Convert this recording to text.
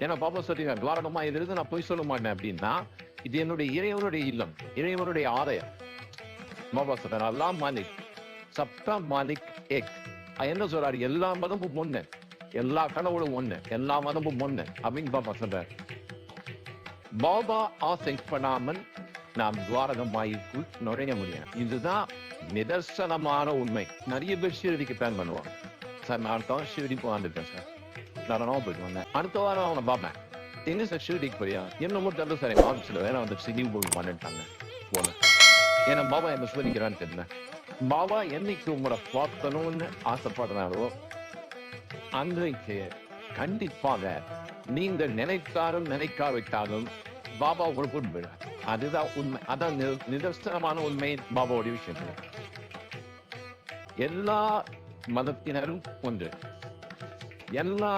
ஏன்னா பாபா சொல்றீங்க துவாரகமா இது இருந்து நான் போய் சொல்ல மாட்டேன் அப்படின்னா இது என்னுடைய இறைவனுடைய இல்லம், இறைவனுடைய ஆலயம். பாபா சொல்றாரு அல்லாஹ் மாலிக் சப்தா மாலிக் ஏக். என்ன சொல்றாரு? எல்லா மதமும் ஒண்ணு, எல்லா கடவுளும் ஒண்ணு, எல்லா மதமும் ஒண்ணு அப்படின்னு பாபா சொல்றாரு. பாபா ஆசைப்படாமல் நாம் துவாரகமாய்க்குள் நுழைய முடியும். இதுதான் நிதர்சனமான உண்மை. நிறைய பேர் ஷீரடிக்கு பிளான் பண்ணுவாங்க. சார் நான் அடுத்த வாரம் ஷீரடி போகாந்துட்டேன் சார், நான் போயிட்டு வந்தேன், அடுத்த வாரம் அவனை பார்ப்பேன். என்ன சார் ஷீரடிக்கு போறியா? என்னமோ தெரியல சார், எங்க ஆஃபீஸில் வேற வந்து சிங்கிங் போய் பண்ணிட்டாங்க போல. ஏன்னா பாபா என்ன சொல்லிக்கிறான்னு தெரியல. பாபா என்னைக்கு உங்களை பார்க்கணும்னு ஆசைப்படுறாரோ அன்றைக்கு கண்டிப்பாக நீங்கள் நினைத்தாலும் நினைக்காவிட்டாலும் பாபா உங்களுக்கு உண்மை. அதுதான் உண்மை, அதான் நிதர்சனமான உண்மை பாபாவுடைய விஷயம். எல்லா மதத்தினரும் ஒன்று, எல்லா